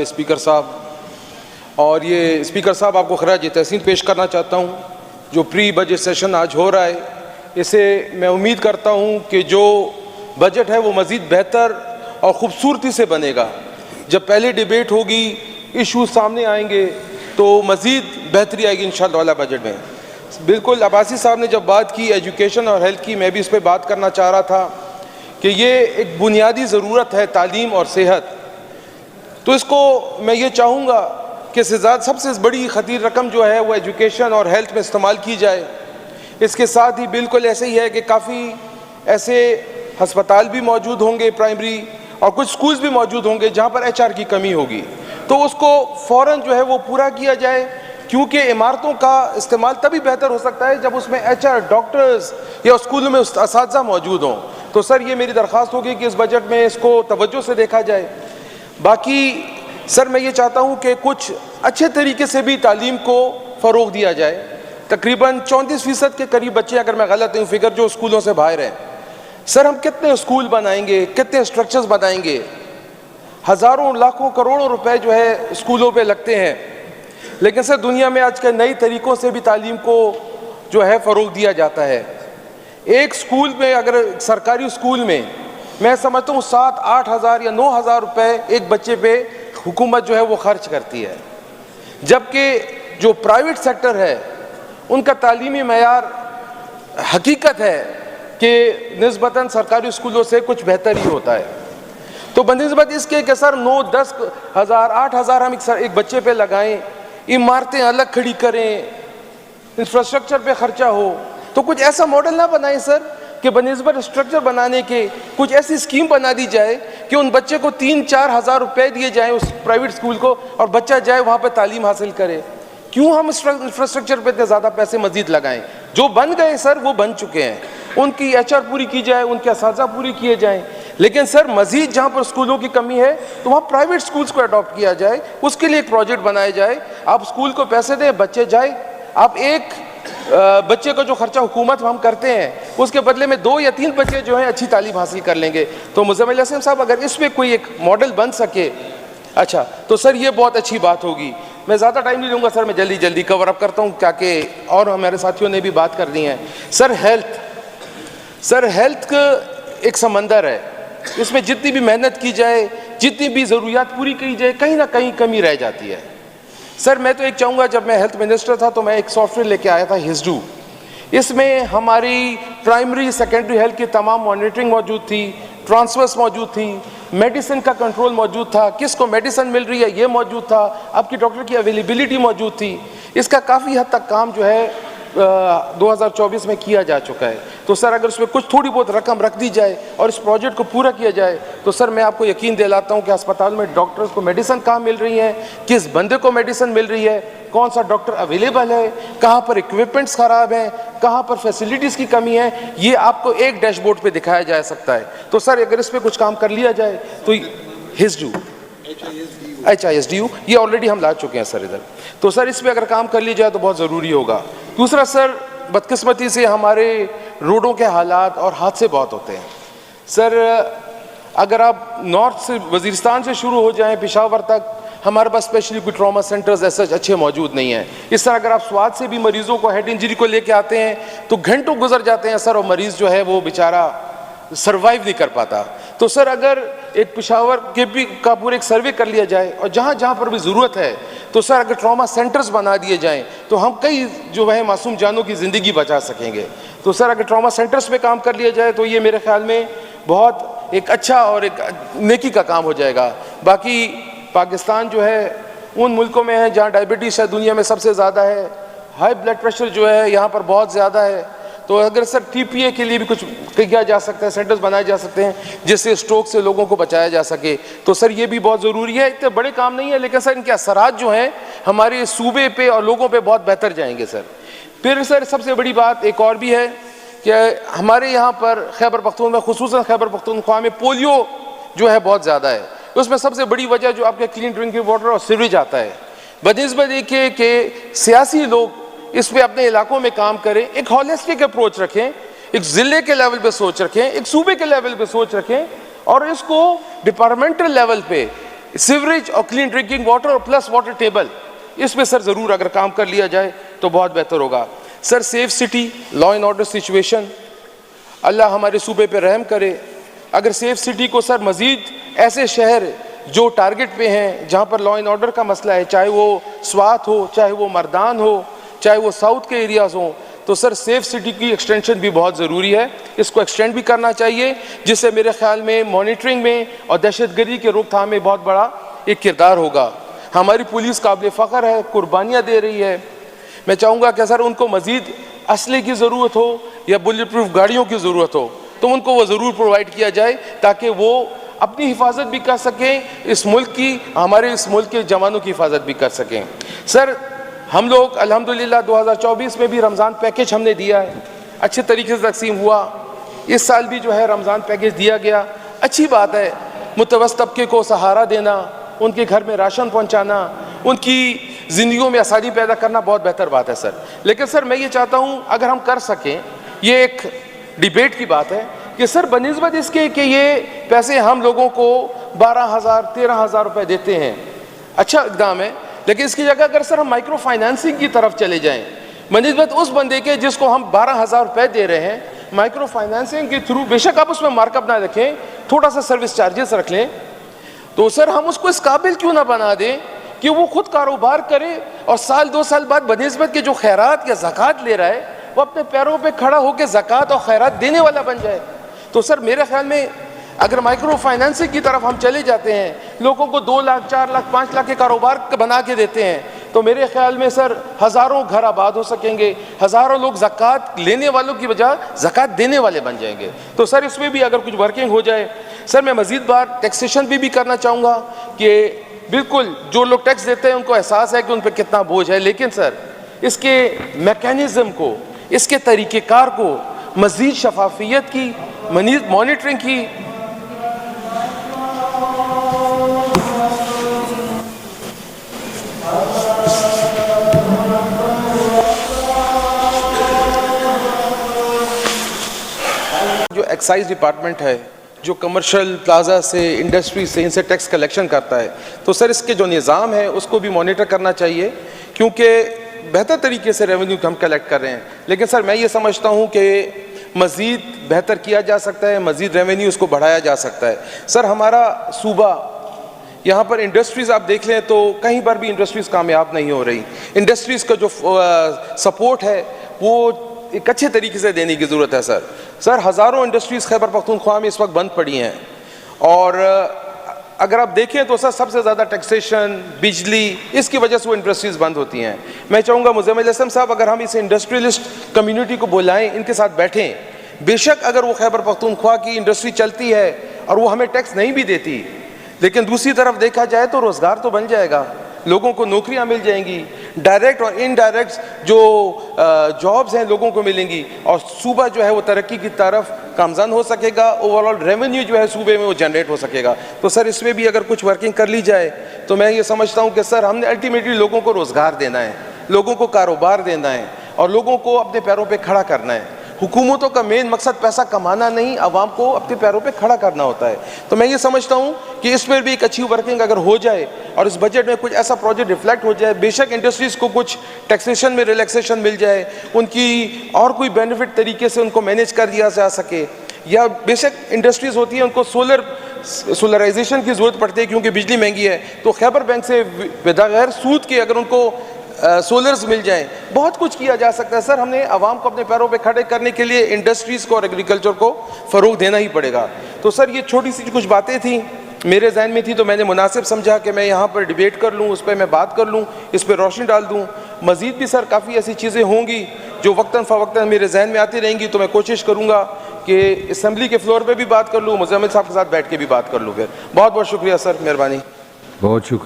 Speaker साहब, और ये स्पीकर साहब आपको खराज तहसीन पेश करना चाहता हूँ। जो प्री बजट सेशन आज हो रहा है, इसे मैं उम्मीद करता हूँ कि जो बजट है वो मज़ीद बेहतर और ख़ूबसूरती से बनेगा। जब पहले डिबेट होगी, इशूज़ सामने आएंगे तो मज़ीद बेहतरी आएगी इंशाअल्लाह बजट में। बिल्कुल अब्बासी साहब ने जब बात की एजुकेशन और हेल्थ की, मैं भी इस पर बात करना चाह रहा था कि ये एक बुनियादी ज़रूरत है तालीम और सेहत। तो इसको मैं ये चाहूँगा कि सबसे बड़ी खतीर रकम जो है वो एजुकेशन और हेल्थ में इस्तेमाल की जाए। इसके साथ ही बिल्कुल ऐसे ही है कि काफ़ी ऐसे हस्पताल भी मौजूद होंगे प्राइमरी, और कुछ स्कूल्स भी मौजूद होंगे जहाँ पर HR की कमी होगी, तो उसको फ़ौरन जो है वो पूरा किया जाए, क्योंकि इमारतों का इस्तेमाल तभी बेहतर हो सकता है जब उसमें HR, डॉक्टर्स या स्कूलों में असातिज़ा मौजूद हों। तो सर ये मेरी दरख्वास्त होगी कि इस बजट में इसको तवज्जो से देखा जाए। बाकी सर मैं ये चाहता हूँ कि कुछ अच्छे तरीके से भी तालीम को फ़रोग़ दिया जाए। तकरीबन 34% के करीब बच्चे, अगर मैं गलत नहीं हूँ फिगर, जो स्कूलों से बाहर हैं। सर हम कितने स्कूल बनाएंगे, कितने स्ट्रक्चर्स बनाएंगे, हज़ारों लाखों करोड़ों रुपए जो है स्कूलों पे लगते हैं, लेकिन सर दुनिया में आजकल नई तरीक़ों से भी तालीम को जो है फ़रोग़ दिया जाता है। एक स्कूल में, अगर सरकारी स्कूल में मैं समझता हूँ 7-8 हज़ार या 9 हज़ार रुपये एक बच्चे पे हुकूमत जो है वो खर्च करती है, जबकि जो प्राइवेट सेक्टर है उनका तालीमी मयार हकीकत है कि निस्बतन सरकारी स्कूलों से कुछ बेहतर ही होता है। तो बनिस्बत इसके कि सर 9-10 हज़ार 8 हज़ार हम एक बच्चे पे लगाएं, इमारतें अलग खड़ी करें, इंफ्रास्ट्रक्चर पे खर्चा हो, तो कुछ ऐसा मॉडल ना बनाएं सर कि बनिस्बत स्ट्रक्चर बनाने के कुछ ऐसी स्कीम बना दी जाए कि उन बच्चे को 3-4 हज़ार रुपये दिए जाएं उस प्राइवेट स्कूल को, और बच्चा जाए वहाँ पे तालीम हासिल करे। क्यों हम इंफ्रास्ट्रक्चर पे इतने ज़्यादा पैसे मज़ीद लगाएं? जो बन गए सर वो बन चुके हैं, उनकी HR पूरी की जाए, उनके असातिज़ा पूरी किए जाएँ। लेकिन सर मज़ीद जहाँ पर स्कूलों की कमी है तो वहाँ प्राइवेट स्कूल्स को अडॉप्ट किया जाए, उसके लिए एक प्रोजेक्ट बनाया जाए। आप स्कूल को पैसे दें, बच्चे जाए, आप एक बच्चे का जो खर्चा हुकूमत हम करते हैं उसके बदले में 2 या 3 बच्चे जो हैं अच्छी तालीम हासिल कर लेंगे। तो मुज़म्मिल हसन साहब अगर इसमें कोई एक मॉडल बन सके, अच्छा तो सर ये बहुत अच्छी बात होगी। मैं ज़्यादा टाइम नहीं लूँगा सर, मैं जल्दी कवर अप करता हूँ, क्या कि और हमारे साथियों ने भी बात कर दी है। सर हेल्थ एक समंदर है, इसमें जितनी भी मेहनत की जाए, जितनी भी ज़रूरियात पूरी की जाए, कहीं ना कहीं कमी रह जाती है। सर मैं तो एक चाहूँगा, जब मैं हेल्थ मिनिस्टर था तो मैं एक सॉफ्टवेयर लेके आया था हिस्डू। इसमें हमारी प्राइमरी सेकेंडरी हेल्थ की तमाम मॉनिटरिंग मौजूद थी, ट्रांसफर्स मौजूद थी, मेडिसिन का कंट्रोल मौजूद था, किसको मेडिसिन मिल रही है ये मौजूद था, आपकी डॉक्टर की अवेलेबिलिटी मौजूद थी। इसका काफ़ी हद तक काम जो है 2024 में किया जा चुका है। तो सर अगर उसमें कुछ थोड़ी बहुत रकम रख दी जाए और इस प्रोजेक्ट को पूरा किया जाए तो सर मैं आपको यकीन दिलाता हूँ कि अस्पताल में डॉक्टर्स को मेडिसिन कहाँ मिल रही है, किस बंदे को मेडिसिन मिल रही है, कौन सा डॉक्टर अवेलेबल है, कहाँ पर इक्विपमेंट्स ख़राब हैं, कहाँ पर फैसिलिटीज़ की कमी है, ये आपको एक डैशबोर्ड पे दिखाया जा सकता है। तो सर अगर इस पर कुछ काम कर लिया जाए तो हिस्डू HISDU ये ऑलरेडी हम ला चुके हैं सर इधर, तो सर इस पर अगर काम कर लिया जाए तो बहुत ज़रूरी होगा। दूसरा सर, बदकिस्मती से हमारे रोडों के हालात और हादसे बहुत होते हैं। सर अगर आप नॉर्थ से, वज़ीरिस्तान से शुरू हो जाएं पेशावर तक, हमारे पास स्पेशली कोई ट्रॉमा सेंटर्स ऐसे अच्छे मौजूद नहीं हैं। इस तरह अगर आप स्वाद से भी मरीज़ों को हेड इंजरी को लेके आते हैं तो घंटों गुजर जाते हैं सर, और मरीज़ जो है वो बेचारा सर्वाइव नहीं कर पाता। तो सर अगर एक पेशावर के भी का पूरा एक सर्वे कर लिया जाए और जहाँ जहाँ पर भी ज़रूरत है तो सर अगर ट्रॉमा सेंटर्स बना दिए जाएं तो हम कई जो है मासूम जानों की ज़िंदगी बचा सकेंगे। तो सर अगर ट्रॉमा सेंटर्स पे काम कर लिया जाए तो ये मेरे ख्याल में बहुत एक अच्छा और एक नेकी का काम हो जाएगा। बाकी पाकिस्तान जो है उन मुल्कों में है जहाँ डायबिटीज़ है दुनिया में सबसे ज़्यादा है, हाई ब्लड प्रेशर जो है यहाँ पर बहुत ज़्यादा है। तो अगर सर TPA के लिए भी कुछ किया जा सकता है, सेंटर्स बनाए जा सकते हैं जिससे स्ट्रोक से लोगों को बचाया जा सके, तो सर ये भी बहुत ज़रूरी है। इतने बड़े काम नहीं है लेकिन सर इनके असरात जो हैं हमारे सूबे पे और लोगों पे बहुत बेहतर जाएंगे सर। फिर सर सबसे बड़ी बात एक और भी है कि हमारे यहाँ पर खैबर पख्तूनख्वा, खुसूसन खैबर पख्तूनख्वा में पोलियो जो है बहुत ज़्यादा है। उसमें सबसे बड़ी वजह जो आपके क्लीन ड्रिंकिंग वाटर और सीवरेज आता है। बनिस्बत देखिए कि सियासी लोग इस पे अपने इलाकों में काम करें, एक हॉलिस्टिक अप्रोच रखें, एक ज़िले के लेवल पे सोच रखें, एक सूबे के लेवल पे सोच रखें, और इसको डिपार्टमेंटल लेवल पे सीवरेज और क्लीन ड्रिंकिंग वाटर और प्लस वाटर टेबल, इस पे सर ज़रूर अगर काम कर लिया जाए तो बहुत बेहतर होगा। Sir safe city, law and order situation, अल्लाह हमारे सूबे पे रहम करे। अगर सेफ सिटी को सर मज़ीद ऐसे शहर जो टारगेट पे हैं, जहाँ पर लॉ एंड ऑर्डर का मसला है, चाहे वो स्वात हो, चाहे वो मर्दान हो, चाहे वो साउथ के एरियाज़ हों, तो सर सेफ सिटी की एक्सटेंशन भी बहुत ज़रूरी है। इसको एक्सटेंड भी करना चाहिए, जिससे मेरे ख्याल में मॉनिटरिंग में और दहशतगर्दी के रोकथाम में बहुत बड़ा एक किरदार होगा। हमारी पुलिस काबिल फ़ख्र है, कुर्बानियाँ दे रही है। मैं चाहूँगा कि सर उनको मज़ीद असले की ज़रूरत हो या बुलेट प्रूफ गाड़ियों की ज़रूरत हो तो उनको वो ज़रूर प्रोवाइड किया जाए, ताकि वो अपनी हिफाजत भी कर सकें, इस मुल्क की, हमारे इस मुल्क के जवानों की हिफाजत भी कर सकें। सर हम लोग अल्हम्दुलिल्लाह 2024 में भी रमज़ान पैकेज हमने दिया है, अच्छे तरीके से तकसीम हुआ। इस साल भी जो है रमज़ान पैकेज दिया गया, अच्छी बात है। मुतवस्सित तबके को सहारा देना, उनके घर में राशन पहुँचाना, उनकी ज़िंदगियों में आसानी पैदा करना बहुत बेहतर बात है सर। लेकिन सर मैं ये चाहता हूँ अगर हम कर सकें, ये एक डिबेट की बात है कि सर बनिस्बत इसके कि ये पैसे हम लोगों को 12,000 13,000 रुपये देते हैं, अच्छा इकदाम है, लेकिन इसकी जगह अगर सर हम माइक्रो फाइनेंसिंग की तरफ चले जाएं, बनिस्बत उस बंदे के जिसको हम 12,000 रुपये दे रहे हैं, माइक्रो फाइनेंसिंग के थ्रू, बेशक आप उसमें मार्कअप ना रखें, थोड़ा सा सर्विस चार्जेस रख लें, तो सर हम उसको इस काबिल क्यों ना बना दें कि वो खुद कारोबार करे और साल 2 साल बाद बनिस्बत के जो खैरात या ज़कात ले रहा है वो अपने पैरों पे खड़ा होकर ज़कात और खैरात देने वाला बन जाए। तो सर मेरे ख्याल में अगर माइक्रो फाइनेंसिंग की तरफ हम चले जाते हैं, लोगों को 2 लाख 4 लाख 5 लाख के कारोबार बना के देते हैं, तो मेरे ख्याल में सर हज़ारों घर आबाद हो सकेंगे, हज़ारों लोग ज़कात लेने वालों की बजाय ज़कात देने वाले बन जाएंगे। तो सर इसमें भी अगर कुछ वर्किंग हो जाए। सर मैं मज़ीद बार टैक्सेशन भी करना चाहूँगा कि बिल्कुल जो लोग टैक्स देते हैं उनको एहसास है कि उन पर कितना बोझ है, लेकिन सर इसके मैकेनिज़्म को, इसके तरीक़ेकार को मज़ीद शफाफियत की, मॉनिटरिंग की, जो एक्साइज डिपार्टमेंट है, जो कमर्शियल प्लाजा से, इंडस्ट्री से, इनसे टैक्स कलेक्शन करता है, तो सर इसके जो निज़ाम है उसको भी मॉनिटर करना चाहिए, क्योंकि बेहतर तरीके से रेवेन्यू हम कलेक्ट कर रहे हैं। लेकिन सर मैं ये समझता हूँ कि मज़ीद बेहतर किया जा सकता है, मज़ीद रेवेन्यू उसको बढ़ाया जा सकता है। सर हमारा सूबा, यहाँ पर इंडस्ट्रीज़ आप देख लें तो कहीं पर भी इंडस्ट्रीज़ कामयाब नहीं हो रही। इंडस्ट्रीज़ का जो सपोर्ट है वो एक अच्छे तरीके से देने की ज़रूरत है सर। सर हज़ारों इंडस्ट्रीज़ खैबर पख्तूनख्वा में इस वक्त बंद पड़ी हैं, और अगर आप देखें तो सर सबसे ज़्यादा टैक्सेशन, बिजली, इसकी वजह से वो इंडस्ट्रीज़ बंद होती हैं। मैं चाहूँगा मुज़म्मिल असलम साहब अगर हम इस इंडस्ट्रियलिस्ट कम्युनिटी को बुलाएं, इनके साथ बैठें, बेशक अगर वो खैबर पख्तूनख्वा की इंडस्ट्री चलती है और वो हमें टैक्स नहीं भी देती, लेकिन दूसरी तरफ देखा जाए तो रोज़गार तो बन जाएगा, लोगों को नौकरियां मिल जाएंगी, डायरेक्ट और इनडायरेक्ट जो जॉब्स हैं लोगों को मिलेंगी, और सूबा जो है वो तरक्की की तरफ गामज़न हो सकेगा, ओवरऑल रेवेन्यू जो है सूबे में वो जनरेट हो सकेगा। तो सर इसमें भी अगर कुछ वर्किंग कर ली जाए तो मैं ये समझता हूँ कि सर हमने अल्टीमेटली लोगों को रोज़गार देना है, लोगों को कारोबार देना है और लोगों को अपने पैरों पर खड़ा करना है। हुकूमतों का मेन मकसद पैसा कमाना नहीं, आवाम को अपने पैरों पे खड़ा करना होता है। तो मैं ये समझता हूँ कि इसमें भी एक अच्छी वर्किंग अगर हो जाए और इस बजट में कुछ ऐसा प्रोजेक्ट रिफ्लेक्ट हो जाए, बेशक इंडस्ट्रीज़ को कुछ टैक्सेशन में रिलैक्सेशन मिल जाए, उनकी और कोई बेनिफिट तरीके से उनको मैनेज कर दिया जा सके, या बेशक इंडस्ट्रीज़ होती हैं उनको सोलराइजेशन की ज़रूरत पड़ती है क्योंकि बिजली महंगी है, तो खैबर बैंक से बगैर सूद के अगर उनको सोलर्स मिल जाएं, बहुत कुछ किया जा सकता है। सर हमने आवाम को अपने पैरों पे खड़े करने के लिए इंडस्ट्रीज़ को और एग्रीकल्चर को फ़रोग देना ही पड़ेगा। तो सर ये छोटी सी कुछ बातें थी मेरे जहन में थी, तो मैंने मुनासिब समझा कि मैं यहाँ पर डिबेट कर लूँ, उस पर मैं बात कर लूँ, इस पर रोशनी डाल दूँ। मज़ीद भी सर काफ़ी ऐसी चीज़ें होंगी जो वक्तन फ़वक्तन मेरे जहन में आती रहेंगी, तो मैं कोशिश करूँगा कि असम्बली के फ्लोर पर भी बात कर लूँ, मुज़म्मिल साहब के साथ बैठ के भी बात कर लूँ। फिर बहुत बहुत शुक्रिया सर, मेहरबानी। बहुत शुक्रिया।